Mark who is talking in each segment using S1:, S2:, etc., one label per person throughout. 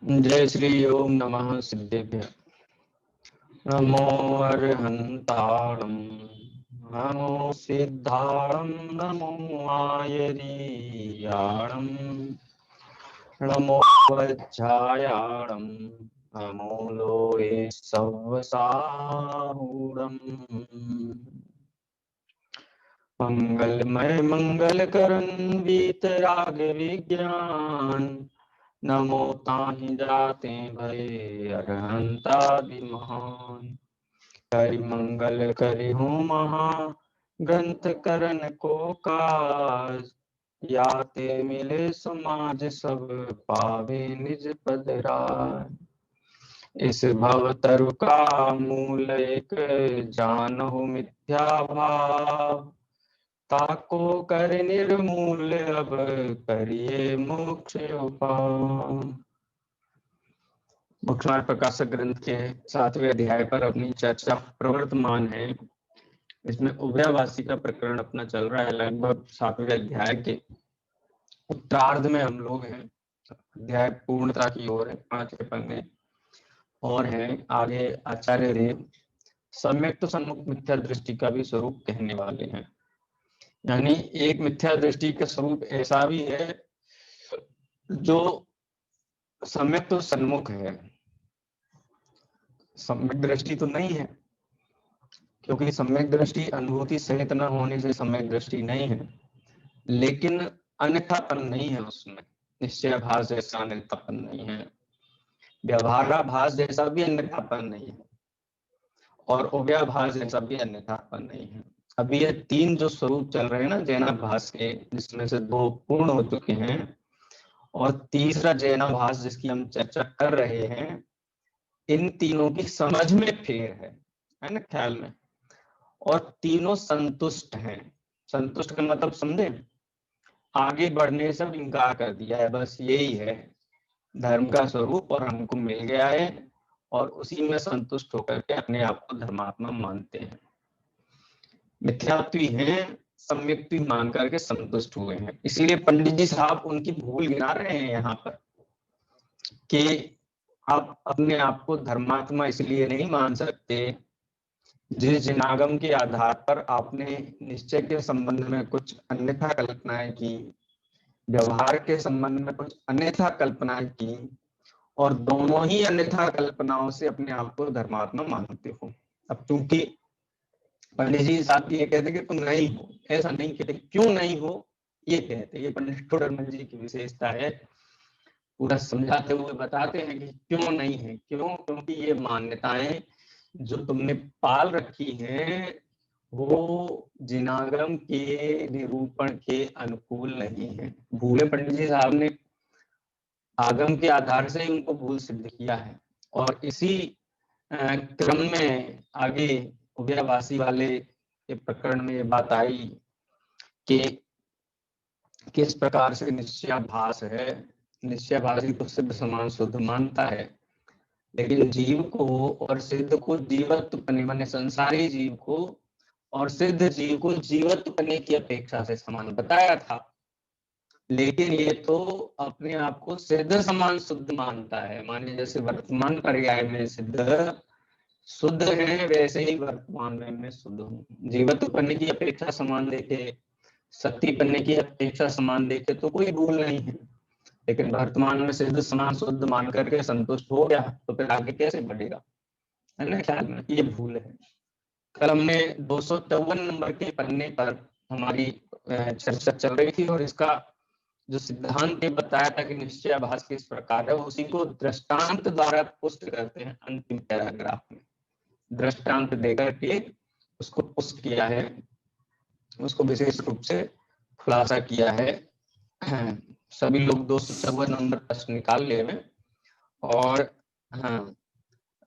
S1: जय श्री ओम नमः सिद्धेभ्य। नमो अर्हन्ताणं नमो सिद्धाणं नमो आयरीयाणं नमो वज्रायाणं नमो लोये सवसाहूणम्। मंगलमय मंगलकरण वीतराग विज्ञान नमो ताहि जाते भय अरहंता महान। करि मंगल करि हो महा ग्रंथ करण को काज याते मिले समाज सब पावे निज पद राज। इस भव तरु का मूल एक जानहु मिथ्या भाव ताको कर निर्मूल अब करिए मोक्ष उपाय। मोक्षमार्ग प्रकाशक ग्रंथ के 7वें अध्याय पर अपनी चर्चा प्रवर्तमान है। इसमें उभयवासी का प्रकरण अपना चल रहा है। लगभग 7वें अध्याय के उत्तरार्ध में हम लोग हैं। अध्याय पूर्णता की ओर है। 5वें पन्ने और हैं। आगे आचार्य देव सम्यक तो सन्मुख मिथ्या दृष्टि का भी स्वरूप कहने वाले हैं। यानी एक मिथ्या दृष्टि का स्वरूप ऐसा भी है जो सम्यक तो सन्मुख है, सम्यक दृष्टि तो नहीं है, क्योंकि सम्यक दृष्टि अनुभूति सहित न होने से सम्यक दृष्टि नहीं है। लेकिन अन्यथापन नहीं है, उसमें निश्चयाभास जैसा अन्यथापन नहीं है, व्यवहाराभास जैसा भी अन्यथापन नहीं है, और उभयाभास जैसा भी अन्यथापन नहीं है। अभी ये तीन जो स्वरूप चल रहे हैं ना जैनाभास के, जिसमें से 2 पूर्ण हो चुके हैं और तीसरा जैनाभास जिसकी हम चर्चा कर रहे हैं, इन तीनों की समझ में फेर है ना, ख्याल में। और तीनों संतुष्ट हैं। संतुष्ट का मतलब समझे, आगे बढ़ने से इनकार कर दिया है, बस यही है धर्म का स्वरूप और हमको मिल गया है, और उसी में संतुष्ट होकर के अपने आप को धर्मात्मा मानते हैं। मिथ्यात्वी हैं, सम्यक्त्वी मान करके संतुष्ट हुए हैं। इसीलिए पंडित जी साहब उनकी भूल गिना रहे हैं यहाँ पर कि आप अपने आप को धर्मात्मा इसलिए नहीं मान सकते जिस जिनागम के आधार पर आपने निश्चय के संबंध में कुछ अन्यथा कल्पनाएं की, व्यवहार के संबंध में कुछ अन्यथा कल्पनाएं की, और दोनों ही अन्यथा कल्पनाओं से अपने आप को धर्मात्मा मानते हो। अब चूंकि पंडित जी साहब ये कहते कि तुम नहीं हो, ऐसा नहीं कहते, क्यों नहीं हो ये कहते। ये पंडित ठोडरमल जी की विशेषता है। पूरा समझाते हुए बताते हैं कि क्यों नहीं है। क्यों? क्योंकि ये मान्यताएं जो तुमने पाल रखी हैं वो जिनागम के निरूपण के अनुकूल नहीं है। भूले पंडित जी साहब ने आगम के आधार से उनको भूल सिद्ध किया है। और इसी क्रम में आगे उभयवासी वाले के प्रकरण में ये बात आई कि किस प्रकार से निश्चयाभास है। निश्चयाभासी को सिद्ध समान शुद्ध मानता है, लेकिन जीव को और सिद्ध को जीवत्व पने, माने संसारी जीव को और सिद्ध जीव को जीवत्व पने की अपेक्षा से समान बताया था। लेकिन ये तो अपने आप को सिद्ध समान शुद्ध मानता है। माने जैसे वर्तमान पर्याय में सिद्ध शुद्ध है, वैसे ही वर्तमान में मैं शुद्ध हूँ। जीवत्व पन्ने की अपेक्षा समान देखे, शक्ति पन्ने की अपेक्षा समान देखे तो कोई भूल नहीं है। लेकिन वर्तमान में सिद्ध समान शुद्ध मान करके संतुष्ट हो गया तो फिर आगे कैसे बढ़ेगा, है ना, ख्याल में। ये भूल है। कल हमने 254 नंबर के पन्ने पर हमारी चर्चा चल रही थी, और इसका जो सिद्धांत ये बताया था कि निश्चयाभास किस प्रकार है, उसी को दृष्टांत द्वारा पुष्ट करते हैं अंतिम पैराग्राफ में। दृष्टांत देकर के उसको पुष्ट किया है, उसको विशेष रूप से खुलासा किया है। सभी लोग 254 नंबर प्रश्न निकाल ले में। और हाँ,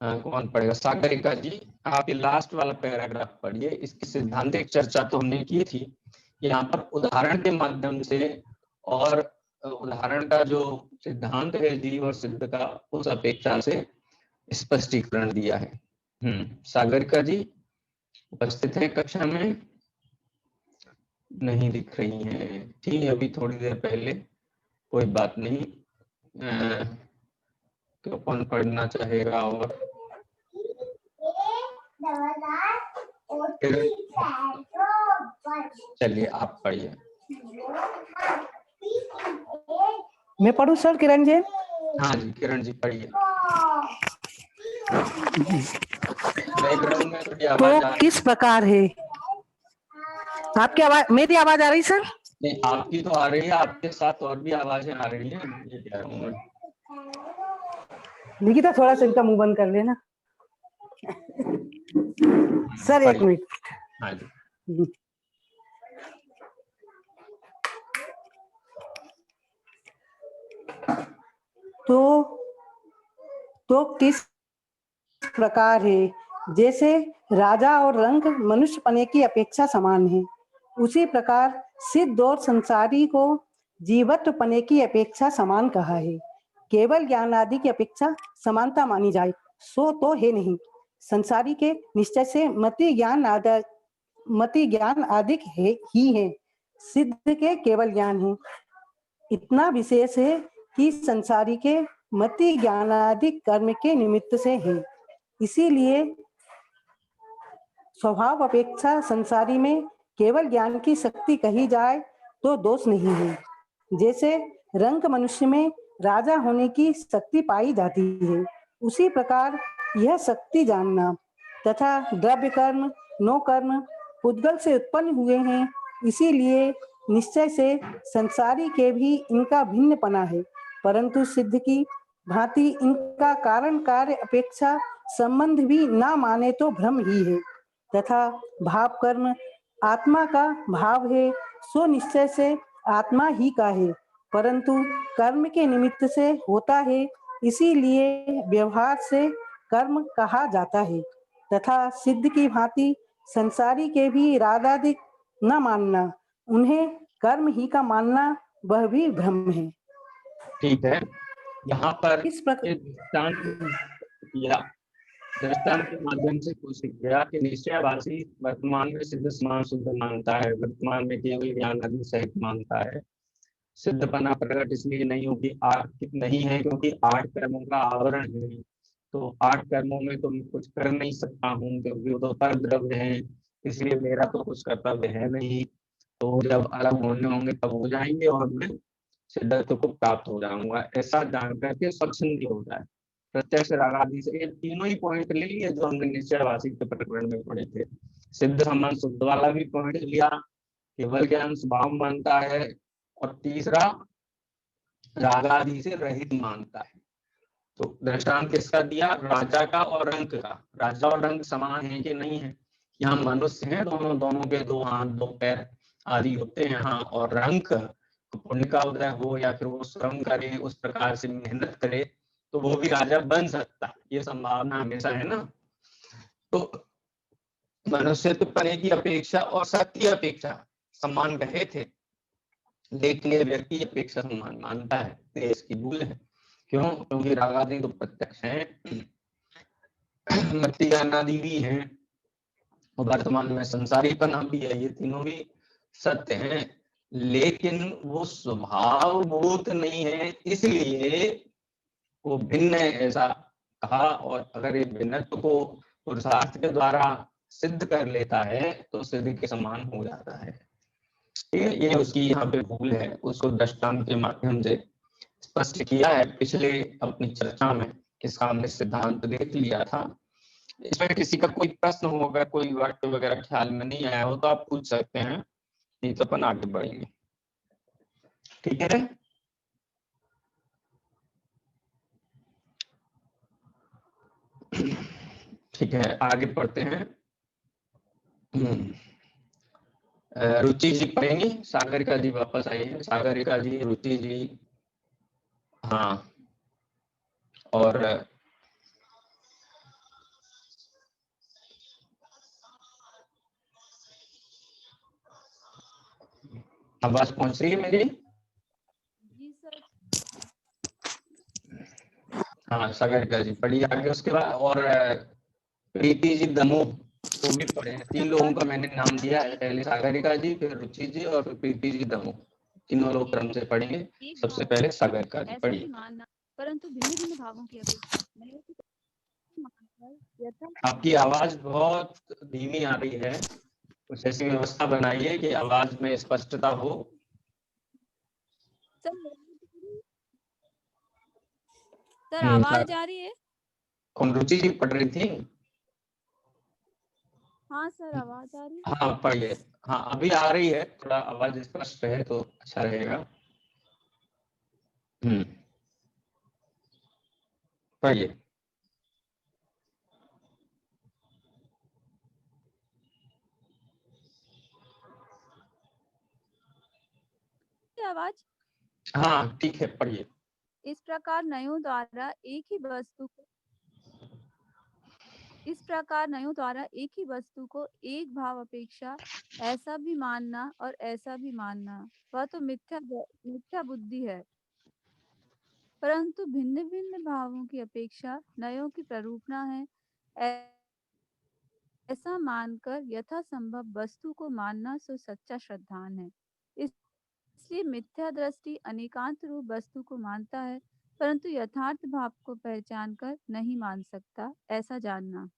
S1: कौन पढ़ेगा? सागरिका जी, आप ये लास्ट वाला पैराग्राफ पढ़िए। इसकी सिद्धांतिक चर्चा तो हमने की थी, यहाँ पर उदाहरण के माध्यम से, और उदाहरण का जो सिद्धांत है जीव और सिद्ध का, उस अपेक्षा से स्पष्टीकरण दिया है। सागरिका जी उपस्थित है कक्षा में? नहीं दिख रही हैं। ठीक है, अभी थोड़ी देर पहले, कोई बात नहीं। तो कौन पढ़ना चाहेगा? और चलिए आप पढ़िए।
S2: मैं पढ़ूं सर? किरण जी?
S1: हाँ जी किरण जी पढ़िए। बैकग्राउंड में थोड़ी आवाज
S2: तो किस प्रकार है आपकी आवाज? मेरी आवाज आ रही सर?
S1: नहीं, आपकी तो आ रही है, आपके साथ और भी आवाजें आ रही हैं, ये कह रहा हूँ मैं।
S2: निकिता थोड़ा सा इनका मुंह बंद कर लेना सर, एक मिनट।
S1: हाँ जी।
S2: तो किस प्रकार है? जैसे राजा और रंक मनुष्य पने की अपेक्षा समान है, उसी प्रकार सिद्ध और संसारी को जीवत्व पने की अपेक्षा समान कहा है। केवल ज्ञान आदि की अपेक्षा समानता मानी जाए सो तो है नहीं। संसारी के निश्चय से मति ज्ञान अधिक है ही है, सिद्ध के केवल ज्ञान है। इतना विशेष है कि संसारी के मति ज्ञानाधिक कर्म के निमित्त से है, इसीलिए स्वभाव अपेक्षा संसारी में केवल ज्ञान की शक्ति कही जाए तो दोष नहीं है। जैसे रंक मनुष्य में राजा होने की शक्ति पाई जाती है, उसी प्रकार यह शक्ति जानना तथा द्रव्य कर्म नो कर्म उद्गल से उत्पन्न हुए हैं, इसीलिए निश्चय से संसारी के भी इनका भिन्नपना है, परंतु सिद्ध की भांति इनका कारण कार्य अपेक्षा संबंध भी ना माने तो भ्रम ही है। तथा भाव कर्म आत्मा का भाव है, सो निश्चय से आत्मा ही का है, परंतु कर्म के निमित्त से होता है, इसीलिए व्यवहार से कर्म कहा जाता है। तथा सिद्ध की भांति संसारी के भी इरादादिक न मानना, उन्हें कर्म ही का मानना, वह भी भ्रम है।
S1: ठीक है, यहाँ पर
S2: इस प्रकार
S1: दृष्टांत के माध्यम से पूछ गया कि निश्चयवासी वर्तमान में सिद्ध समान शुद्ध मानता है, वर्तमान में केवल ज्ञान आदि सहित मानता है। सिद्धपना प्रकट इसलिए नहीं होगी नहीं है क्योंकि 8 कर्मों का आवरण है, तो 8 कर्मों में तो मैं कुछ कर नहीं सकता हूँ क्योंकि वो तो पर द्रव्य है, इसलिए मेरा तो कुछ कर्तव्य है नहीं। तो जब अलग होने होंगे तब हो जाएंगे और मैं सिद्धत्व को प्राप्त हो जाऊंगा, ऐसा जान करके स्वच्छंदी हो जाए। प्रत्यक्ष रागादि से ये तीनों ही पॉइंट ले लिए जो हमने निश्चयवासी के प्रकरण में पढ़े थे। सिद्ध समान शुद्ध वाला भी पॉइंट लिया, केवल ज्ञान स्वभाव मानता है, और तीसरा रागादि से रहित मानता है। तो दृष्टांत किसका दिया? राजा का और रंक का। राजा और रंक समान है कि नहीं है? यहाँ मनुष्य है, दोनों के 2 हाथ 2 पैर आदि होते हैं, हाँ, और रंक पुण्य का उदय हो या फिर वो श्रम करे, उस प्रकार से मेहनत करे, तो वो भी राजा बन सकता है, ये संभावना हमेशा है ना। तो मनुष्य तो पने की अपेक्षा और शक्ति अपेक्षा समान रहे थे, लेकिन ये व्यक्ति अपेक्षा समान मानता है, तो इसकी भूल है। क्यों? क्योंकि रागादि तो प्रत्यक्ष है, मति ज्ञानादि भी है, और वर्तमान में संसारीपना भी है, ये तीनों भी सत्य हैं, लेकिन वो स्वभावभूत नहीं है, इसलिए वो भिन्न है ऐसा कहा। और अगर ये भिन्नत्व को पुरुषार्थ के द्वारा सिद्ध कर लेता है तो सिद्ध के समान हो जाता है। ये उसकी यहाँ पे भूल है, उसको दृष्टांत के माध्यम से स्पष्ट किया है। पिछले अपनी चर्चा में इसका हमने सिद्धांत देख लिया था। इसमें किसी का कोई प्रश्न होगा, कोई वाक्य वगैरह ख्याल में नहीं आया हो तो आप पूछ सकते हैं, नहीं तो अपन आगे बढ़ेंगे। ठीक है, ठीक है, आगे पढ़ते हैं। रुचि जी पढ़ेंगे, सागरिका जी वापस आई है, सागरिका जी, रुचि जी, हाँ, और आवाज पहुंच रही है मेरी?
S3: जी सर।
S1: हाँ, सागरिका जी पढ़िए आगे। उसके बाद और प्रीति जी दमोह वो भी पढ़े हैं। 3 लोगों का मैंने नाम दिया है, पहले सागरिका जी, फिर रुचि जी और फिर प्रीति जी दमोह, तीनों लोग क्रम से पढ़ेंगे। सबसे पहले सागरिका जी पढ़िए।
S3: परंतु भिन्न भिन्न भावों की अपेक्षा नयों की मानकर यथा
S1: आपकी आवाज बहुत धीमी आ रही है, कुछ ऐसी व्यवस्था बनाइए कि आवाज में स्पष्टता हो।
S3: सर आवाज आ रही है?
S1: कौन रुचि जी पढ़ रही थी?
S3: हाँ सर आवाज आ रही है।
S1: हाँ पढ़िए। हाँ अभी आ रही है, थोड़ा आवाज स्पष्ट है तो अच्छा रहेगा। पढ़िए।
S3: आवाज
S1: हाँ ठीक है, पढ़िए।
S3: इस प्रकार नयों द्वारा एक ही वस्तु को एक भाव अपेक्षा ऐसा भी मानना और ऐसा भी मानना, वह तो मिथ्या बुद्धि है। परंतु भिन्न भिन्न भावों की अपेक्षा नयों की प्ररूपणा है, ऐसा मानकर यथासंभव वस्तु को मानना सो सच्चा श्रद्धान है। इसलिए मिथ्या दृष्टि अनेकांत रूप वस्तु को मानता है, परंतु यथार्थ भाव को पहचान कर नहीं मान सकता, ऐसा जानना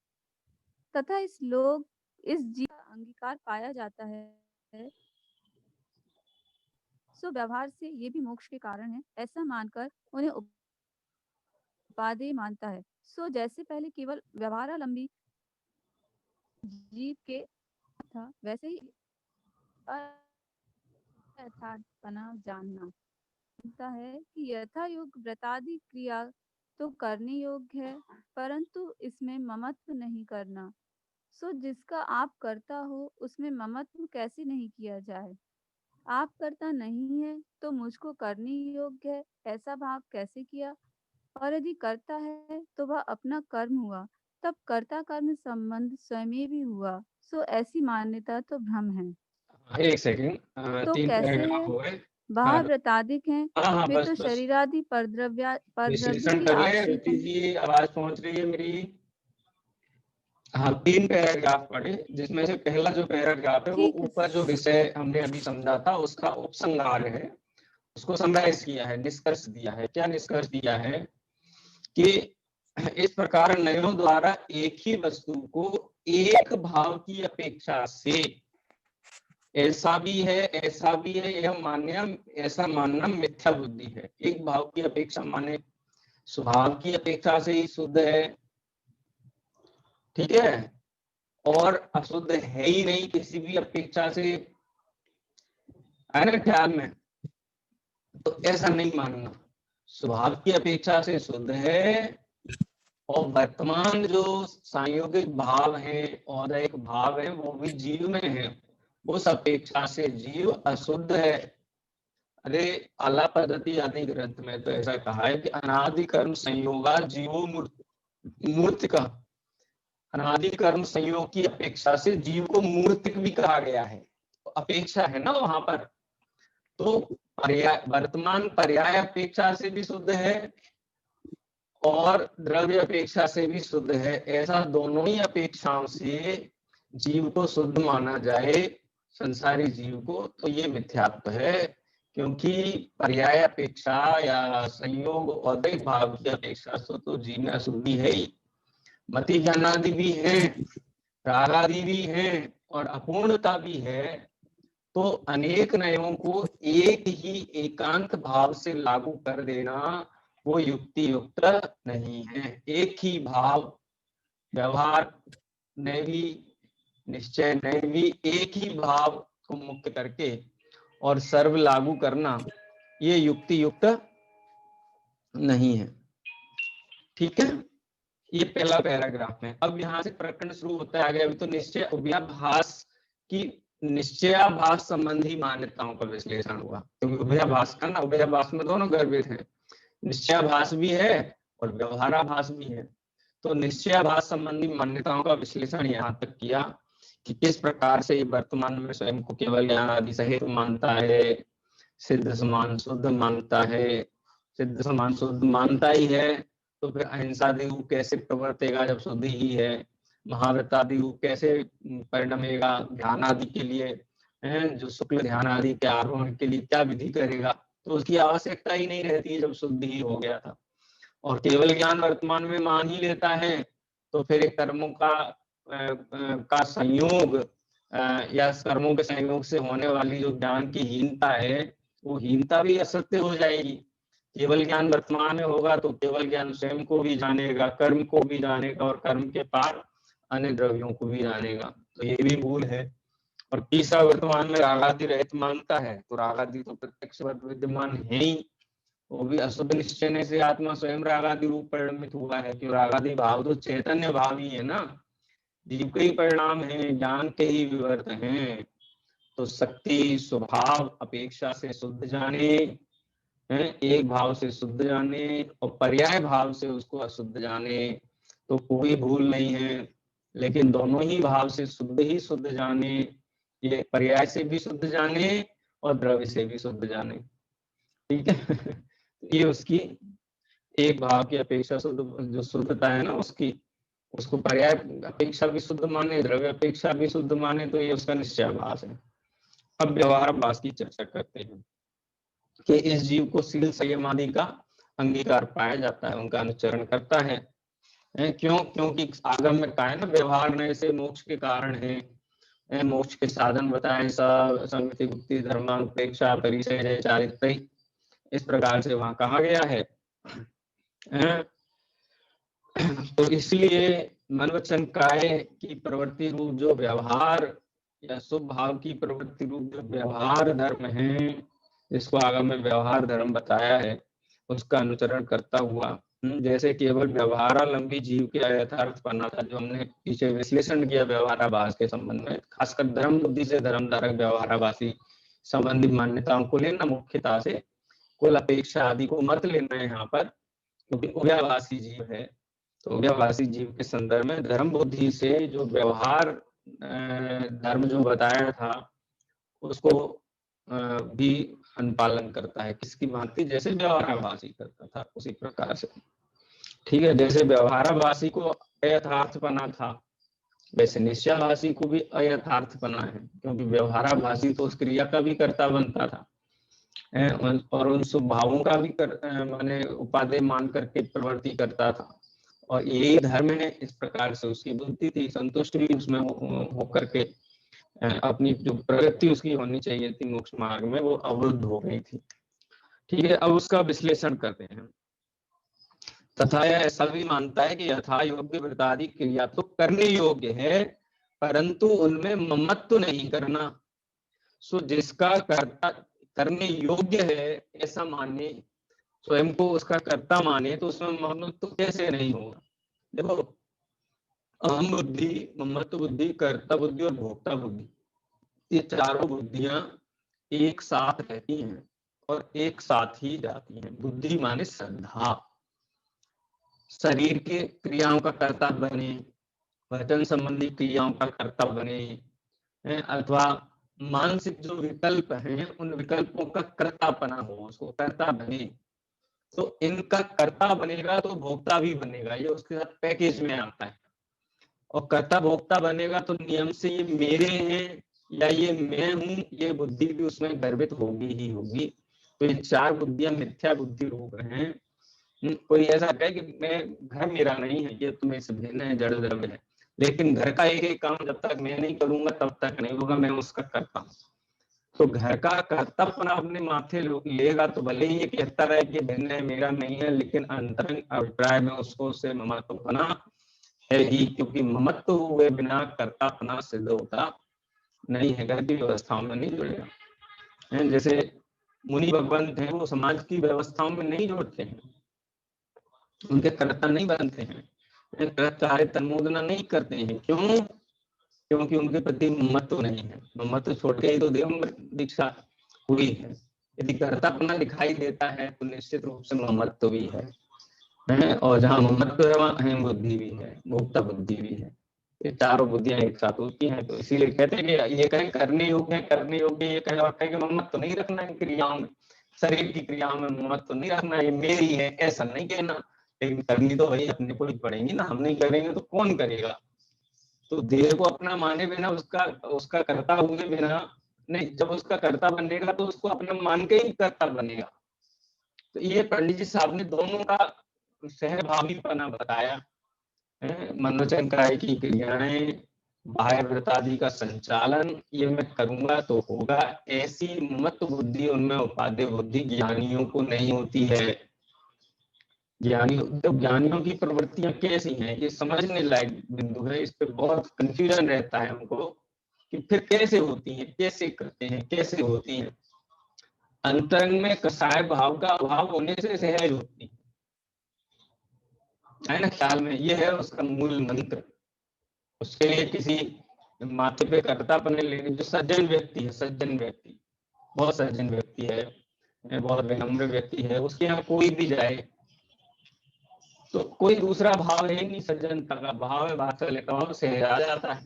S3: तथा इस जीव का अंगीकार पाया जाता है, सो व्यवहार से ये भी मोक्ष के कारण है, ऐसा मानकर उन्हें उपादेय मानता है। सो जैसे पहले केवल व्यवहारालंबी जीव के था, वैसे ही यथार्थपना जानना है कि यथा योग व्रतादि क्रिया तो करने योग्य है, परंतु इसमें ममत्व नहीं करना। सो जिसका आप करता हो उसमें ममत्व कैसे नहीं किया जाए। आप करता नहीं है तो मुझको करने योग्य है, ऐसा भाव कैसे किया। और यदि करता है तो वह अपना कर्म हुआ, तब कर्ता कर्म संबंध स्वयं भी हुआ। सो ऐसी मान्यता तो भ्रम है।
S1: एक सेकंड,
S3: तो
S1: 3
S3: कैसे
S1: पैराग्राफ
S3: है?
S1: हो गए। हाँ
S3: बाहर व्रतादिक हैं,
S1: हाँ
S3: वे
S1: बस
S3: तो
S1: बस
S3: शरीरादि परद्रव्य
S1: विश्लेषण
S3: की
S1: कर ले।
S3: आश्रित
S1: रुचि
S3: हैं।
S1: जी आवाज पहुंच रही है मेरी? हाँ 3 पैराग्राफ पढ़े, जिसमें से पहला जो पैराग्राफ है वो
S3: ठीक है
S1: ऊपर जो विषय हमने अभी समझा था उसका उपसंहार है, उसको समराइज किया है, निष्कर्ष दिया है। क्या निष्कर्ष दिया है कि इस प्रकार नयों द्वारा एक ही वस्तु को एक भाव की अपेक्षा से ऐसा भी है ऐसा भी है यह मानना, ऐसा मानना मिथ्या बुद्धि है। एक भाव की अपेक्षा माने स्वभाव की अपेक्षा से ही शुद्ध है, ठीक है, और अशुद्ध है ही नहीं किसी भी अपेक्षा से, है ना ख्याल में? तो ऐसा नहीं मानना, स्वभाव की अपेक्षा से शुद्ध है, और वर्तमान जो संयोगिक भाव है और एक भाव है वो भी जीव में है, उस अपेक्षा से जीव अशुद्ध है। अरे अला पद्धति आदि ग्रंथ में तो ऐसा कहा है कि अनादि कर्म संयोगा जीवो मूर्त का, अनादि कर्म संयोग की अपेक्षा से जीव को मूर्तिक भी कहा गया है। तो अपेक्षा है ना वहां पर, तो वर्तमान पर्याय अपेक्षा से भी शुद्ध है और द्रव्य अपेक्षा से भी शुद्ध है। ऐसा दोनों ही अपेक्षाओं से जीव को शुद्ध माना जाए, संसारी जीव को, तो ये मिथ्यात्व है। क्योंकि पर्याय अपेक्षा या संयोग और भाव की अपेक्षा से तो जीव में अशुद्धि है ही, मति ज्ञानादि भी है, रागादि भी है और अपूर्णता भी है। तो अनेक नयों को एक ही एकांत भाव से लागू कर देना वो युक्ति युक्त नहीं है। एक ही भाव, व्यवहार में भी, निश्चय में भी एक ही भाव को मुक्त करके और सर्व लागू करना ये युक्ति युक्त नहीं है। ठीक है, ये पहला पैराग्राफ है। अब यहाँ से प्रकरण शुरू होता है आगे। अभी तो निश्चय उभयाभास की, निश्चयाभास संबंधी मान्यताओं का विश्लेषण हुआ, क्योंकि उभयाभास का ना, उभयाभास में दोनों गर्भित है, निश्चयाभास भी है और व्यवहाराभास भी है। तो निश्चयाभास संबंधी मान्यताओं का विश्लेषण यहाँ तक किया कि किस प्रकार से वर्तमान में स्वयं को केवल ज्ञान आदि सहित मानता है, सिद्ध समान शुद्ध मानता है। सिद्ध समान शुद्ध मानता ही है तो फिर अहिंसादि कैसे प्रवर्तेगा जब शुद्ध ही है। महाव्रतादि कैसे परिणमेगा ध्यान आदि के लिए, जो शुक्ल ध्यान आदि के आरोहण के लिए क्या विधि करेगा, तो उसकी आवश्यकता ही नहीं रहती है जब शुद्ध ही हो गया था। और केवल ज्ञान वर्तमान में मान ही लेता है, तो फिर एक कर्मों का संयोग या कर्मों के संयोग से होने वाली जो ज्ञान की हीनता है, वो हीनता भी असत्य हो जाएगी। केवल ज्ञान वर्तमान में होगा तो केवल ज्ञान स्वयं को भी जानेगा, कर्म को भी जानेगा और कर्म के पार अन्य द्रव्यों को भी जानेगा, तो ये भी भूल है। और तीसरा, वर्तमान में रागादि रहित मानता है, तो रागादि तो प्रत्यक्ष विद्यमान है ही, वो भी अशुद्ध निश्चय से आत्मा स्वयं रागादि रूप परिणमित हुआ है, कि रागादि भाव तो चैतन्य भाव ही है ना, जीव के ही परिणाम है, ज्ञान के ही विवर्त हैं। तो शक्ति स्वभाव अपेक्षा से शुद्ध जाने, एक भाव से शुद्ध जाने और पर्याय भाव से उसको अशुद्ध जाने, तो कोई भूल नहीं है। लेकिन दोनों ही भाव से शुद्ध ही शुद्ध जाने, ये पर्याय से भी शुद्ध जाने और द्रव्य से भी शुद्ध जाने, ठीक है। ये उसकी एक भाव की अपेक्षा शुद्ध, जो शुद्धता है ना उसकी, उसको पर्याय अपेक्षा भी शुद्ध माने, द्रव्य अपेक्षा भी शुद्ध माने, तो ये उसका निश्चयाभास है। अब व्यवहाराभास की चर्चा करते हैं कि इस जीव को शील संयम आदि का अंगीकार पाया जाता है, उनका अनुचरण करता है। क्यों? क्योंकि आगम में कहा है ना, व्यवहार नए से मोक्ष के कारण है, मोक्ष के साधन बताए, संगति मुक्ति धर्मानुपेक्षा परिचय चारित्र, इस प्रकार से वहां कहा गया है। तो इसलिए मन वचन काय की प्रवृत्ति रूप जो व्यवहार या शुभ भाव की प्रवृत्ति रूप जो व्यवहार धर्म है, जिसको आगम में व्यवहार धर्म बताया है, उसका अनुचरण करता हुआ, जैसे केवल व्यवहारालंबी जीव के यथार्थ पन्ना था, जो हमने पीछे विश्लेषण किया व्यवहाराभास के संबंध में, खासकर धर्म बुद्धि से धर्म धारक व्यवहाराभासी संबंधित मान्यताओं को लेना, मुख्यता से कुल अपेक्षा आदि को मत लेना है यहाँ पर, क्योंकि उभयाभासी जीव है। तो उभयाभासी जीव के संदर्भ में धर्म बुद्धि से जो व्यवहार धर्म जो बताया था, उसको भी अनुपालन करता है, किसकी भांति? जैसे व्यवहाराभासी करता था उसी प्रकार से, ठीक है। जैसे व्यवहाराभासी को अयथार्थपना था, वैसे निश्चयाभासी को भी अयथार्थपना है, क्योंकि व्यवहाराभासी तो उस क्रिया का भी कर्ता बनता था और उन शुभ भावों का भी माने उपादेय मान करके प्रवृत्ति करता था, और यही धर्म है। इस प्रकार से उसकी बुद्धि थी, संतुष्ट भी उसमें हो करके अपनी जो प्रगति उसकी होनी चाहिए थी मोक्ष मार्ग में, वो अवरुद्ध हो गई थी, ठीक है। अब उसका विश्लेषण करते हैं। तथा यह ऐसा भी मानता है कि यथा योग्य व्रतादि क्रिया तो करने योग्य है, परंतु उनमें ममत्व नहीं करना। सो जिसका कर्ता करने योग्य है ऐसा माने, स्वयं को उसका कर्ता माने, तो उसमें ममत्व कैसे नहीं होगा? देखो, अहम बुद्धि, ममत्व बुद्धि, कर्ता बुद्धि और भोक्ता बुद्धि, ये चारों बुद्धियां एक साथ रहती हैं और एक साथ ही जाती हैं। बुद्धि माने श्रद्धा, शरीर के क्रियाओं का कर्ता बने, वचन संबंधी क्रियाओं का कर्ता बने, अथवा मानसिक जो विकल्प हैं उन विकल्पों का कर्तापना हो, उसको कर्ता बने। तो इनका कर्ता बनेगा तो भोक्ता भी बनेगा, ये उसके साथ पैकेज में आता है। और कर्ता भोक्ता बनेगा तो नियम से ये मेरे हैं या ये मैं हूं, ये बुद्धि भी उसमें गर्भित होगी ही होगी। तो ये चार बुद्धियां मिथ्या बुद्धि रूप हैं। कोई ऐसा कहे कि मैं, घर मेरा नहीं है, ये तुम्हें से भिन्न है, जड़ द्रव्य है, लेकिन घर का एक एक काम जब तक मैं नहीं करूंगा तब तक नहीं होगा, मैं उसका करता हूँ। तो घर का कर्तव्य अपने माथे लेगा तो भले ही ये कहता रहे कि भिन्न है, मेरा नहीं है, लेकिन अंतरंग अभिप्राय में उसको से ममत्वपना है ही, क्योंकि ममत्व हुए बिना कर्तापना सिद्ध होता नहीं है, घर की व्यवस्थाओं में नहीं जुड़ेगा। जैसे मुनि भगवंत हैं, वो समाज की व्यवस्थाओं में नहीं जोड़ते हैं, उनके कर्ता नहीं बनते हैं, कार्य तन्मोदना नहीं करते हैं। क्यों? क्योंकि उनके प्रति ममत्व नहीं है। ममत्व छोड़ के ही तो देव दीक्षा हुई है। यदि कर्तापना दिखाई देता है तो निश्चित रूप से ममत्व भी है, और जहाँ ममत्व है वहाँ अहम बुद्धि भी है, भोक्ता बुद्धि भी है। ये चारों बुद्धियां एक साथ होती हैं। तो इसीलिए कहते हैं कि ये कहें करने योग्य है, करने योग्य, ये कहे और कहे कि ममत्व नहीं रखना है क्रियाओं में, शरीर की क्रियाओं में ममत्व नहीं रखना, ये मेरी है ऐसा नहीं कहना, लेकिन करनी तो वही अपने को ही पड़ेगी ना, हम नहीं करेंगे तो कौन करेगा? तो देह को अपना माने बिना, उसका कर्ता हुए बिना नहीं, जब उसका कर्ता बनेगा तो उसको अपना मान के ही कर्ता बनेगा। तो ये पंडित जी साहब ने दोनों का सहभावीपना बताया। मनोवचन का है कि क्रियाएं बाह्य व्रत आदि का संचालन ये मैं करूंगा तो होगा, ऐसी मत बुद्धि उनमें उपादेय बुद्धि ज्ञानियों को नहीं होती है। ज्ञानियों की प्रवृत्तियां कैसी हैं, ये समझने लायक बिंदु है। इस पे बहुत कंफ्यूजन रहता है हमको कि फिर कैसे होती हैं, कैसे करते हैं, कैसे होती हैं। अंतरंग में कसाय भाव का अभाव होने से सहज होती है ना, ख्याल में ये है उसका मूल मंत्र। उसके लिए किसी माथे पे कर्तापन लेने, जो सज्जन व्यक्ति है, सज्जन व्यक्ति, बहुत सज्जन व्यक्ति है, बहुत विनम्र व्यक्ति है, उसके यहाँ कोई भी जाए तो कोई दूसरा भाव है नहीं, सज्जनता का भाव है, वात्सल्य का भाव से आ जाता है।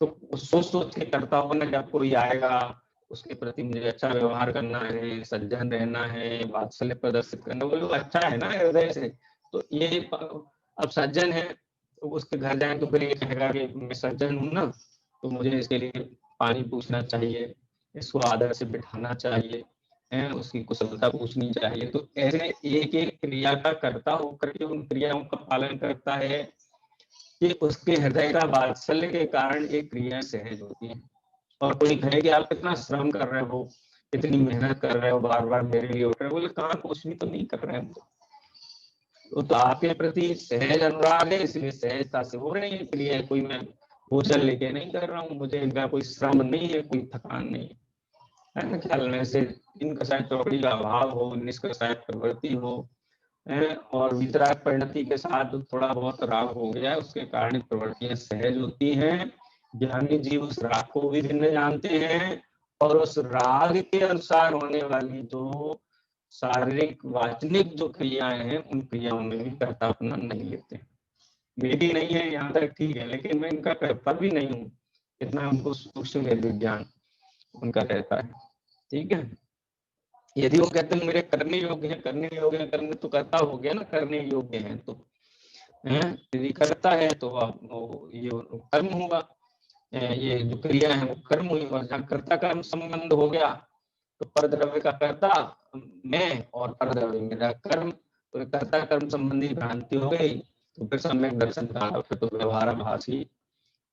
S1: तो सोच सोच के करता हूँ ना, जब कोई आएगा उसके प्रति मुझे अच्छा व्यवहार करना है, सज्जन रहना है, वात्सल्य प्रदर्शित करना, वो अच्छा है ना हृदय से। तो ये अब सज्जन है तो उसके घर जाए तो फिर ये कहेगा कि मैं सज्जन हूँ ना, तो मुझे इसके लिए पानी पूछना चाहिए, इसको आदर से बिठाना चाहिए, है उसकी कुशलता पूछनी चाहिए। तो ऐसे एक एक क्रिया का करता होकर के उन क्रियाओं का पालन करता है कि उसके हृदय का वात्सल्य के कारण ये क्रियाएं सहज होती हैं। और कोई कहे कि आप इतना श्रम कर रहे हो, इतनी मेहनत कर रहे हो, बार बार मेरे लिए उठ रहे हो, बोले कहाँ, कुछ भी तो नहीं कर रहे हैं। तो आपके प्रति सहज अनुराग है, इसलिए सहजता से हो रही है क्रिया। कोई मैं बोझल लेके नहीं कर रहा हूँ, मुझे इनका कोई श्रम नहीं है, कोई थकान नहीं है ना। ख्याल में से इनका शायद चौकड़ी का अभाव हो, निष्कर्षाय प्रवृत्ति हो, और वितराग परिणति के साथ थोड़ा बहुत राग हो गया, उसके कारण प्रवृत्तियां सहज होती हैं। ज्ञानी जीव उस राग को भी भिन्न जानते हैं और उस राग के अनुसार होने वाली जो शारीरिक वाचनिक जो क्रियाएं हैं उन क्रियाओं में भी कर्तापना नहीं लेते। मेरी नहीं है यहाँ तक ठीक है, लेकिन मैं इनका कर्ता भी नहीं हूँ, इतना हमको सूक्ष्म विज्ञान उनका रहता है। ठीक है, यदि वो कहते हैं मेरे करने योग्य है, करने योग्य है, करने तो करता हो गया ना, करने योग्य है तो है, यदि करता है तो आप ये कर्म होगा, ये जो क्रिया है वो कर्म हुई। और जहाँ कर्ता कर्म संबंध हो गया तो परद्रव्य का कर्ता मैं और परद्रव्य मेरा कर्म, तो कर्ता कर्म संबंधी भ्रांति हो गई तो फिर सम्यक दर्शन का फिर तो व्यवहाराभासी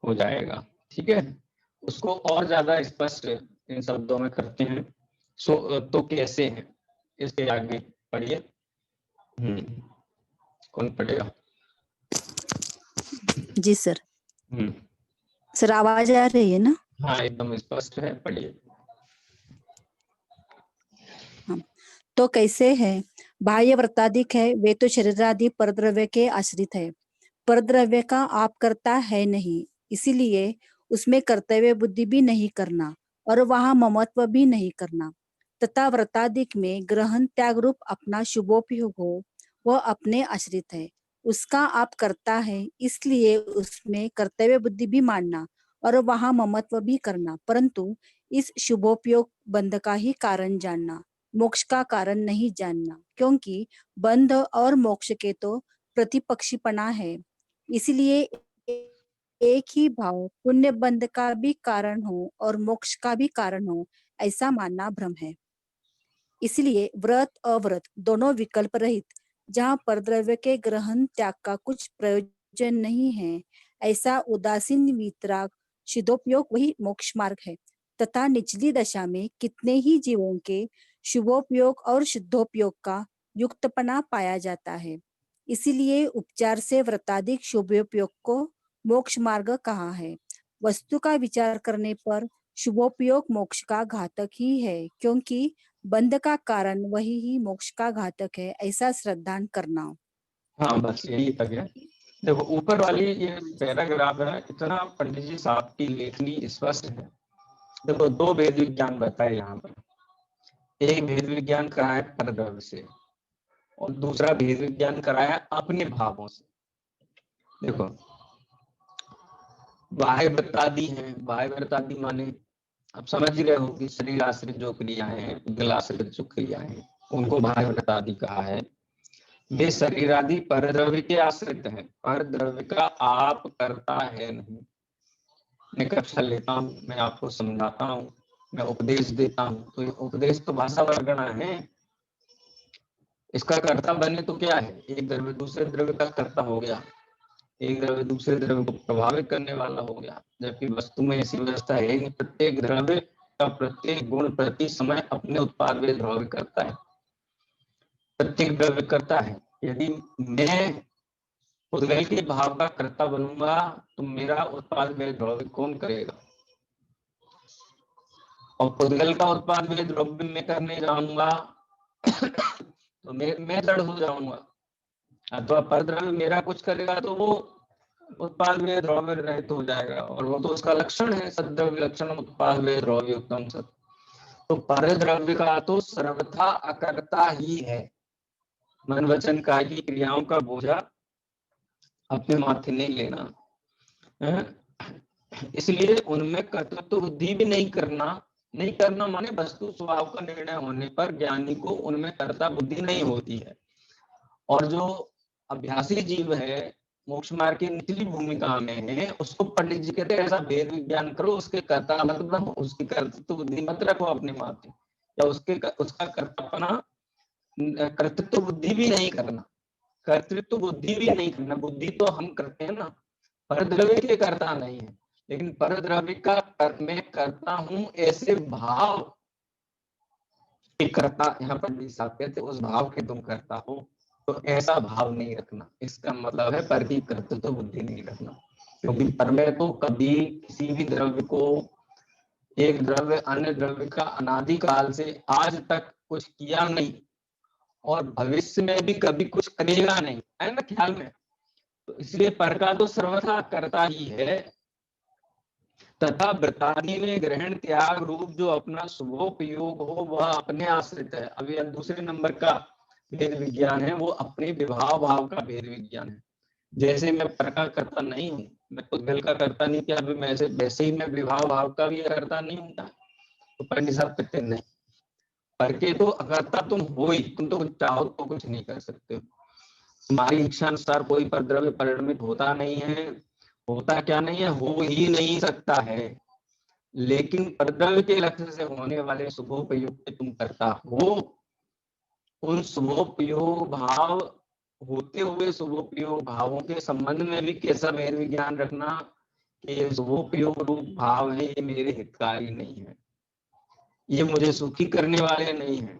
S1: हो जाएगा। ठीक है, उसको और ज्यादा स्पष्ट इन शब्दों में करते हैं। तो कैसे है, इसके आगे पढ़िए। कौन पढ़ेगा?
S4: जी सर। सर आवाज आ रही है ना?
S1: हाँ एकदम स्पष्ट है, पढ़िए।
S4: तो कैसे है, बाह्य व्रताधिक है, वे तो शरीरादि परद्रव्य के आश्रित है। परद्रव्य का आप करता है नहीं, इसीलिए उसमें कर्तव्य बुद्धि भी नहीं करना और वहां ममत्व भी नहीं करना। तथा व्रताधिक में ग्रहण त्याग रूप अपना शुभोपयोग हो, वह अपने आश्रित है। उसका आप करता है, इसलिए उसमें कर्तव्य बुद्धि भी मानना और वहां ममत्व भी करना, परंतु इस शुभोपयोग बंध का ही कारण जानना, मोक्ष का कारण नहीं जानना, क्योंकि बंध और मोक्ष के तो प्रतिपक्षीपना है। इसलिए एक ही भाव पुण्य बंध का भी कारण हो और मोक्ष का भी कारण हो, ऐसा मानना भ्रम है। इसलिए व्रत अव्रत दोनों विकल्प रहित, जहाँ परद्रव्य के ग्रहण त्याग का कुछ प्रयोजन नहीं है, ऐसा उदासीन वितराग शुद्धोपयोग वही मोक्ष मार्ग है। तथा निचली दशा में कितने ही जीवों के शुभोपयोग और शुद्धोपयोग का युक्तपना पाया जाता है। इसीलिए उपचार से व्रताधिक शुभोपयोग को मोक्ष मार्ग कहा है। वस्तु का विचार करने पर शुभोपयोग मोक्ष का घातक ही है, क्योंकि बंध का कारण वही ही मोक्ष का घातक है, ऐसा श्रद्धान करना।
S1: हाँ बस यही तक है। देखो ऊपर वाली ये पैराग्राफ है, इतना पंडित जी साहब की लेखनी स्पष्ट है। देखो दो भेद विज्ञान बताए यहाँ पर, एक भेद विज्ञान कराया परद्रव्य से और दूसरा भेद विज्ञान कराया अपने भावों से। देखो बाह्य व्रतादि है, बाह्य व्रतादि माने अब समझ रहे हो कि शरीर आश्रित जो क्रियाएं हैं, दिल आश्रित जो क्रियाएं हैं, उनको बाह्य व्रतादि कहा है। वे शरीर आदि परद्रव्य के आश्रित है, परद्रव्य का आप करता है नहीं। मैं कक्षा लेता हूँ, मैं आपको समझाता हूँ, मैं उपदेश देता हूँ, तो ये उपदेश तो भाषा वर्गणा है, इसका कर्ता बने तो क्या है, एक द्रव्य दूसरे द्रव्य का कर्ता हो गया, एक द्रव्य दूसरे द्रव्य को प्रभावित करने वाला हो गया। जबकि वस्तु में ऐसी व्यवस्था है कि प्रत्येक द्रव्य का प्रत्येक गुण प्रति समय अपने उत्पाद में प्रभावित करता है, प्रत्येक द्रव्य करता है। यदि मैं पुद्गल के भाव का कर्ता बनूंगा तो मेरा उत्पाद में द्रव्य कौन करेगा, और पुद्गल का उत्पाद में द्रव्य में करने जाऊंगा तो मैं जड़ हो जाऊंगा, अथवा परद्रव्य मेरा कुछ करेगा तो वो उत्पाद में द्रव्य रहित हो जाएगा, और वो तो उसका लक्षण है, सद्रव्य लक्षण उत्पाद में द्रव्य उत्तम सत। तो परद्रव्य का तो सर्वथा अकर्ता ही है। मन वचन काया की क्रियाओं का बोझा अपने माथे नहीं लेना है? इसलिए उनमें कर्तृत्व बुद्धि भी नहीं करना माने वस्तु स्वभाव का निर्णय होने पर ज्ञानी को उनमें कर्ता बुद्धि नहीं होती है। और जो अभ्यासी जीव है, मोक्ष मार्ग की निचली भूमिका में है, उसको पंडित जी कहते हैं ऐसा भेद विज्ञान करो, उसके कर्ता मत बनो, उसकी कर्तृत्व बुद्धि मत रखो अपने माथे, या उसका कर्तापना कर्तृत्व बुद्धि भी नहीं करना, कर्तृत्व बुद्धि भी नहीं करना। बुद्धि तो हम करते हैं ना, परद्रव्य के कर्ता नहीं है, लेकिन परद्रव्य का मैं करता हूं ऐसे भाव के कर्ता, यहाँ पर साहब कहते उस भाव के तुम करता हो, तो ऐसा भाव नहीं रखना। इसका मतलब है पर की कर्तृत्व बुद्धि नहीं रखना, क्योंकि पर में तो कभी किसी भी द्रव्य को, एक द्रव्य अन्य द्रव्य का अनादिकाल से आज तक कुछ किया नहीं, और भविष्य में भी कभी कुछ करेगा नहीं, है ना ख्याल में। तो इसलिए पर का तो सर्वथा करता ही है, तथा वृत्तादि में ग्रहण त्याग रूप जो अपना शुभोपयोग हो वह अपने आश्रित है। अब यह दूसरे नंबर का भेद विज्ञान है, वो अपने विभाव भाव का भेद विज्ञान है। जैसे मैं पर का करता नहीं हूँ, मैं पुद्गल का करता नहीं किया, अभी मैं वैसे ही मैं विभाव भाव का भी करता नहीं हूँ। तो पंडित साहब कहते नहीं, पर के तो अकर्ता तुम हो ही, तुम तो चाहो तो कुछ नहीं कर सकते हो, तुम्हारी इच्छा अनुसार कोई परद्रव्य परिणमित होता नहीं है, होता क्या नहीं है, हो ही नहीं सकता है। लेकिन परद्रव्य के लक्ष्य से होने वाले शुभोपयोग के तुम करता हो, उन शुभोपयोग भाव होते हुए शुभोपयोग भावों के संबंध में भी कैसा भेद विज्ञान रखना कि ये शुभोपयोग रूप भाव है, ये मेरे हितकारी नहीं है, ये मुझे सुखी करने वाले नहीं है,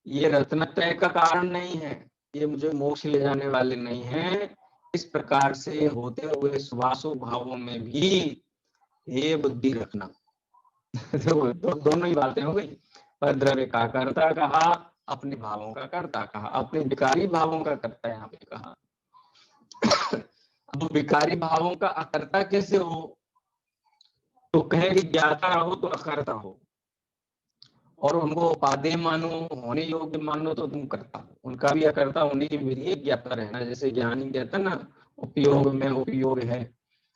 S1: ये रत्नत्रय का कारण नहीं है, ये मुझे मोक्ष ले जाने वाले नहीं है। इस प्रकार से होते हुए शुभाशुभ भावों में भी ये बुद्धि रखना। तो दोनों ही बातें हो गई, पर द्रव्य का कर्ता कहा, अपने भावों का कर्ता कहा, अपने विकारी भावों का कर्ता यहाँ पे कहा। अब विकारी भावों का अकर्ता कैसे हो, तो कहे कि ज्ञाता रहो तो अकर्ता हो, और उनको उपादेय मानो, होने योग्य मानो तो तुम करता हो। उनका भी अकर्ता होने के लिए ज्ञाता रहना। जैसे ज्ञानी कहता ना, उपयोग में उपयोग है,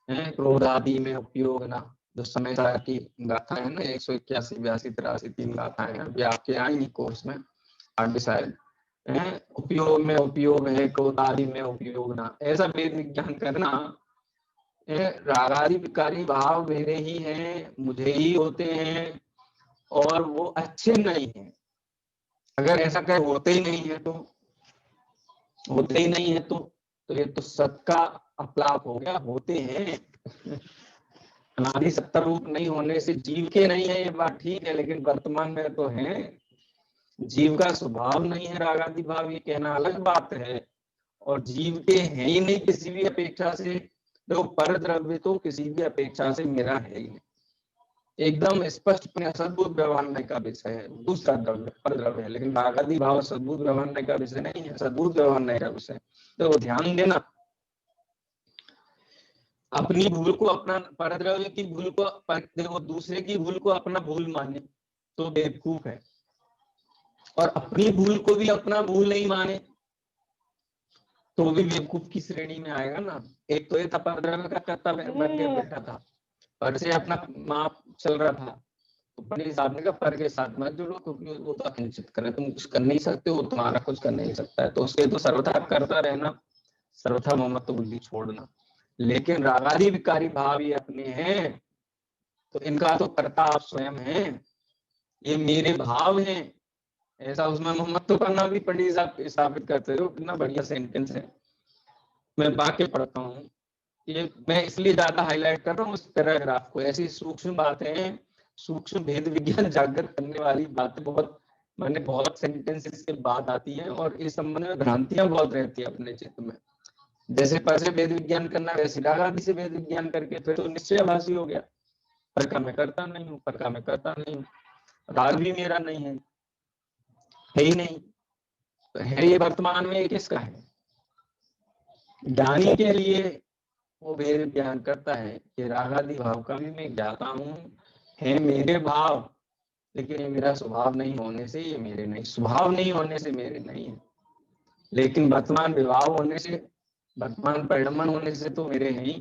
S1: क्रोध आदि में उपयोग ना, जो समय की गाथा है ना, 181 82 83 3 गाथाएं हैं, अभी आपके आएंगी कोर्स में आगे शायद। उपयोग में उपयोग है, क्रोध आदि में उपयोग ना, ऐसा वेद विज्ञान करना। रागादि विकारी भाव मेरे ही हैं, मुझे ही होते हैं, और वो अच्छे नहीं है। अगर ऐसा कहे होते ही नहीं है तो होते ही नहीं है तो ये तो सत का अपलाप हो गया, होते हैं। अनादि सत्ता रूप नहीं होने से जीव के नहीं है, ये बात ठीक है, लेकिन वर्तमान में तो है। जीव का स्वभाव नहीं है रागादि भाव, ये कहना अलग बात है, और जीव के है ही नहीं किसी भी अपेक्षा से। देखो पर द्रव्य तो किसी भी अपेक्षा से मेरा है ही नहीं, एकदम स्पष्ट सद्बुद्ध व्यवहार का विषय है। दूसरा द्रव्य पर द्रव्य है, लेकिन रागादि भाव सद्बुद्ध व्यवहार का विषय नहीं है, सद्बुद्ध व्यवहार का विषय। तो ध्यान देना, अपनी भूल को अपना, परद्रव्य की भूल को देखो, दूसरे की भूल को अपना भूल माने तो बेवकूफ है, और अपनी भूल को भी अपना भूल नहीं माने तो भी बेवकूफ की श्रेणी में आएगा ना। एक तो ये था परद्रव्य का कर्ता बन के बैठा था, पर से अपना माप चल रहा था, तो पंडित साहब ने कहा पर के साथ मत जुड़ो, क्योंकि वो तो अकिंचित करे, तुम कुछ कर नहीं सकते हो, तुम्हारा कुछ कर नहीं सकता है, तो उसके तो सर्वथा करता रहना, सर्वथा ममत्व बुद्धि छोड़ना। लेकिन रागादि विकारी भाव ये अपने हैं, तो इनका तो कर्ता आप स्वयं हैं, ये मेरे भाव हैं, ऐसा उसमें ममत्व करना भी पंडित साहब स्थापित करते हो। कितना बढ़िया सेंटेंस है। मैं वाक्य पढ़ता हूँ, ये मैं इसलिए ज्यादा हाईलाइट कर रहा हूँ उस पैराग्राफ को। ऐसी सूक्ष्म बातें, सूक्ष्म भेद विज्ञान जागृत करने वाली बातें बहुत मैंने बहुत सेंटेंसेस के बाद आती है, और इस संबंध में भ्रांतियां बहुत रहती है अपने चित्त में। जैसे पर से भेद विज्ञान करना, वैसे राग आदि से भेद विज्ञान करके फिर तो निश्चयभाषी हो गया। पर का मैं करता नहीं हूँ, पर का मैं करता नहीं हूँ, राग भी मेरा नहीं है ही नहीं, तो है ये वर्तमान में किसका है? ज्ञानी के लिए वो भेद ज्ञान करता है कि रागादि भाव का भी मैं ज्ञाता हूँ, है मेरे भाव, लेकिन ये मेरा स्वभाव नहीं होने से ये मेरे नहीं, स्वभाव नहीं होने से मेरे नहीं है, लेकिन वर्तमान विभाव होने से, वर्तमान परिणमन होने से तो मेरे नहीं।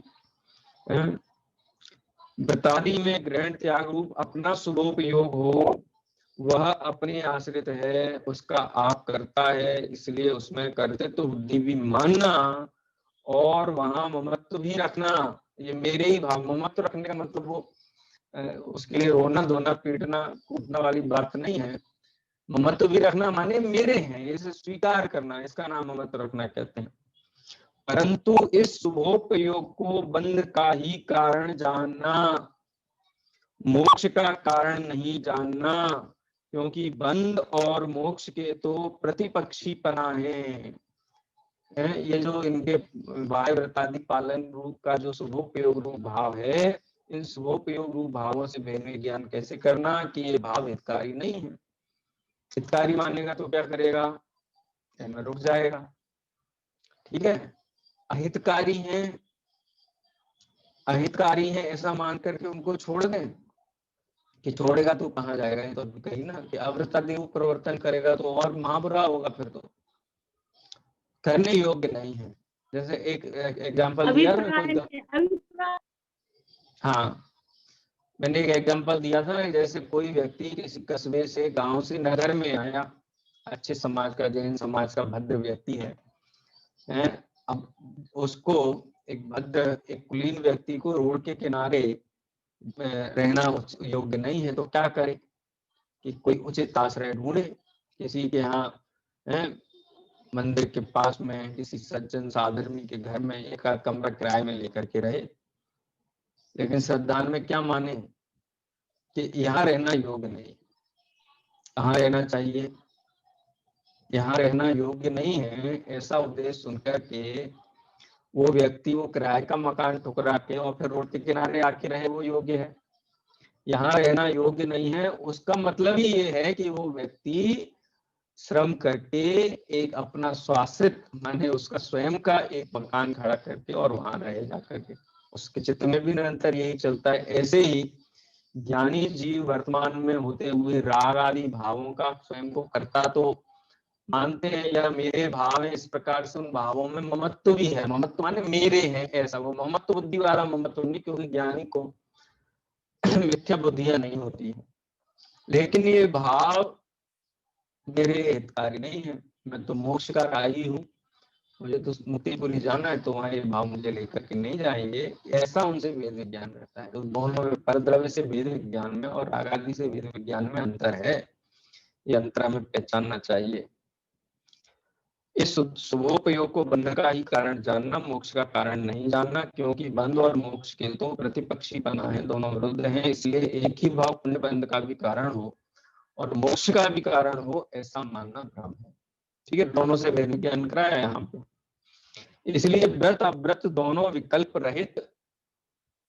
S1: वृत्तादि में ग्रहण त्याग रूप अपना स्वरूपयोग हो, वह अपने आश्रित है, उसका आप करता है, इसलिए उसमें कर्तृत्व बुद्धि भी मानना और वहां ममत्व भी रखना। ये मेरे ही भाव, ममत्व रखने का मतलब वो उसके लिए रोना धोना पीटना कूटना वाली बात नहीं है। ममत्व भी रखना माने मेरे हैं, इसे स्वीकार करना, इसका नाम ममत्व रखना कहते हैं। परंतु इस शुभोपयोग को बंध का ही कारण जानना, मोक्ष का कारण नहीं जानना, क्योंकि बंध और मोक्ष के तो प्रतिपक्षी पना है। ये जो इनके बाह्य व्रतादि पालन रूप का जो शुभोपयोग रूप भाव है, इन शुभोपयोग रूप भावों से भेद ज्ञान कैसे करना कि ये भाव हितकारी नहीं है। हितकारी मानेगा तो क्या करेगा? में रुक जाएगा, ठीक है। अहितकारी है, अहितकारी है ऐसा मान करके उनको छोड़ दें कि छोड़ेगा तो कहाँ जाएगा? ये तो कही ना कि अव्रतादि प्रवर्तन करेगा तो और महाबुरा होगा, फिर तो करने योग्य नहीं है। जैसे एक एग्जांपल दिया था, हाँ मैंने एक एग्जांपल दिया था, जैसे कोई व्यक्ति किसी कस्बे से गांव से नगर में आया, अच्छे समाज का, जैन समाज का भद्र व्यक्ति है, अब उसको एक भद्र एक कुलीन व्यक्ति को रोड के किनारे रहना योग्य नहीं है, तो क्या करे कि कोई उचित आश्रय ढूंढे, किसी के यहाँ मंदिर के पास में किसी सज्जन साधर्मी के घर में एक कमरा किराए में लेकर के रहे। लेकिन श्रद्धान में क्या माने कि यहाँ रहना योग्य नहीं, कहाँ रहना चाहिए, यहाँ रहना योग्य नहीं है, ऐसा उपदेश सुनकर के वो व्यक्ति वो किराए का मकान ठुकरा के और फिर रोड के किनारे आके रहे, वो योग्य है? यहाँ रहना योग्य नहीं है। उसका मतलब ही ये है कि वो व्यक्ति श्रम करके एक अपना स्वाश्रित माने उसका स्वयं का एक मकान खड़ा करके और वहां रहे जा करके, उसके चित्त में भी निरंतर यही चलता है। ऐसे ही ज्ञानी जीव वर्तमान में होते हुए राग आदि भावों का स्वयं को करता तो मानते हैं, या मेरे भाव है, इस प्रकार से उन भावों में ममत्व भी है। ममत्व माने मेरे हैं ऐसा, वो ममत्व बुद्धि वाला ममत्व नहीं, क्योंकि ज्ञानी को मिथ्या बुद्धियां नहीं होती है। लेकिन ये भाव मेरे हितकारी नहीं है, मैं तो मोक्ष का राही हूँ, मुझे तो मुक्तिपुरी जाना है, तो वहां ये भाव मुझे लेकर के नहीं जाएंगे, ऐसा उनसे वेद विज्ञान रहता है। तो दोनों में परद्रव्य से वेद विज्ञान में और रागादि से वेद विज्ञान में अंतर है, ये अंतर हमें पहचानना चाहिए। इस शुभोपयोग को बंध का ही कारण जानना, मोक्ष का कारण नहीं जानना, क्योंकि बंध और मोक्ष के तो प्रतिपक्षी बना है, दोनों विरुद्ध हैं। इसलिए एक ही भाव पुण्य बंध का भी कारण हो और मोक्ष का भी कारण हो, ऐसा मानना भ्रम है। ठीक है, दोनों से वेद विज्ञान कराया यहाँ पे। इसलिए व्रत अव्रत दोनों विकल्प रहित,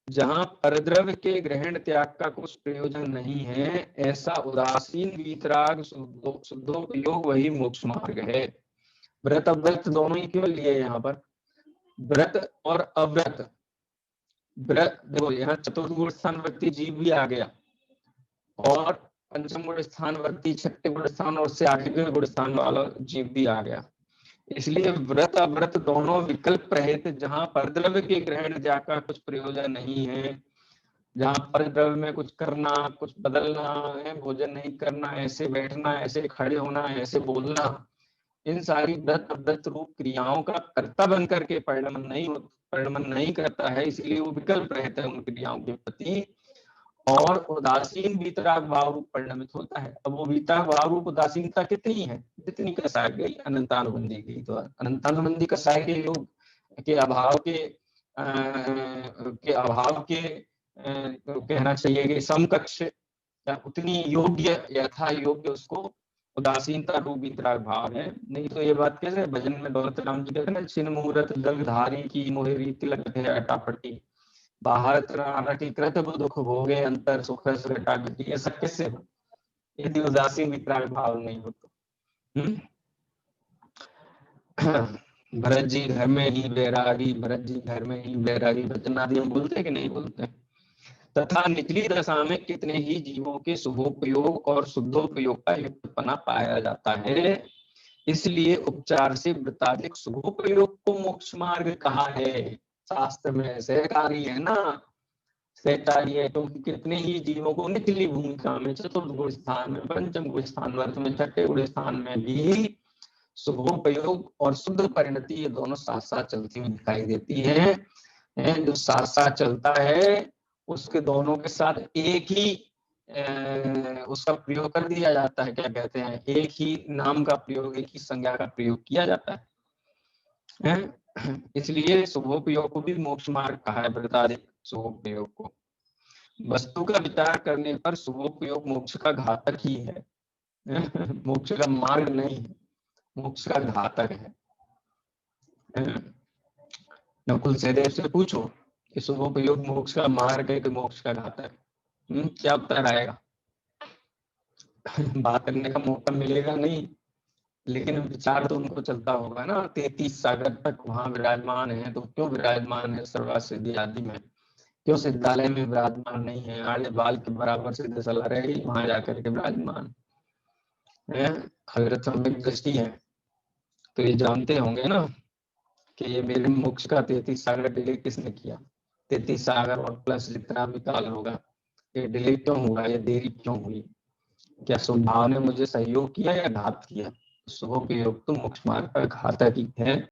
S1: जहां परद्रव्य के ग्रहण त्याग का कुछ प्रयोजन नहीं है, ऐसा उदासीन वीतराग शुद्धोपयोग वही मोक्ष मार्ग है। व्रत अव्रत दोनों ही क्यों लिए यहाँ पर? व्रत और अव्रत, व्रत देखो यहाँ चतुर्थ गुण स्थान व्यक्ति जीव भी आ गया, और पंचम गुण स्थान व्यक्ति छठे गुण स्थान और उससे आगे के गुण स्थान वाला जीव भी आ गया। इसलिए व्रत अव्रत दोनों विकल्प रहित, जहां परद्रव्य के ग्रहण त्याग का कुछ प्रयोजन नहीं है, जहां परद्रव्य में कुछ करना, कुछ बदलना है, भोजन नहीं करना, ऐसे बैठना, ऐसे खड़े होना, ऐसे बोलना, इन सारी व्रत अव्रत रूप क्रियाओं का कर्ता बन करके परिणमन नहीं करता है, इसलिए वो विकल्प रहता है उन क्रियाओं के प्रति। और उदासीन वीतराग भाव रूप परिणमित होता है। अब वो वीतराग भाव रूप उदासीनता कितनी है, जितनी कसाय गई अनंतानुबंधी के द्वारा। अनंतानुबंधी कसाय के योग के अभाव के कहना चाहिए कि समकक्ष या उतनी योग्य यथा योग्य उसको उदासीनता रूप वीतराग भाव है। नहीं तो ये बात कैसे भजन में दौलत राम जी कहते हैं, छिन्न मुहूर्त जगधारी की मोहरी तिलक है अटापटी, बाहर कृत दुख भोगे अंतर सुख सटागति। ऐसा कैसे हो यदि उदासीन वितराग भाव नहीं हो तो। भरत जी घर में ही बैरागी, भरत जी घर में ही बैरागी, वचन आदि हम बोलते कि नहीं बोलते। तथा निचली दशा में कितने ही जीवों के शुभोपयोग और शुद्धोपयोग का युक्तपना पाया जाता है, इसलिए उपचार से वृत्ताधिक शुभोपयोग को मोक्ष मार्ग कहा है। शास्त्र में सहकारी है ना, सहकारी है, क्योंकि कितने ही जीवों को निचली भूमिका में, चतुर्थ गुण स्थान में, पंचम गुण स्थान में, छठे गुण स्थान में भी शुभोपयोग और शुद्ध परिणति ये दोनों साथ साथ चलती हुई दिखाई देती है। जो साथ साथ चलता है उसके दोनों के साथ एक ही उसका प्रयोग कर दिया जाता है। क्या कहते हैं, एक ही नाम का प्रयोग, एक ही संज्ञा का प्रयोग किया जाता है। इसलिए शुभोपयोग को भी मोक्ष मार्ग कहा है, वृत्ताधिक शुभोपयोग को। वस्तु का विचार करने पर शुभोपयोग मोक्ष का घातक ही है, मोक्ष का मार्ग नहीं है, मोक्ष का घातक है। नकुल सहदेव से पूछो कि शुभोपयोग मोक्ष का मार्ग है कि मोक्ष का घातक, क्या उत्तर आएगा? बात करने का मौका मिलेगा नहीं, लेकिन विचार तो उनको चलता होगा ना। 33 सागर तक वहां विराजमान है, तो क्यों विराजमान है सर्वसिद्धि आदि में, क्यों सिद्धालय में विराजमान नहीं है? आर्य बाल के बराबर सिद्ध सलाह रहेगी, वहां जाकर के विराजमान है। अगर सम्यक दृष्टि है तो ये जानते होंगे ना कि ये मेरे मोक्ष का 33 सागर डिले किसने किया। 33 सागर और प्लस जितना भी काल होगा, ये डिले क्यों हुआ, ये देरी क्यों हुई? क्या स्वभाव ने मुझे सहयोग किया या घात किया? शुभोपयोग तो मोक्ष मार्ग का घातक ही है।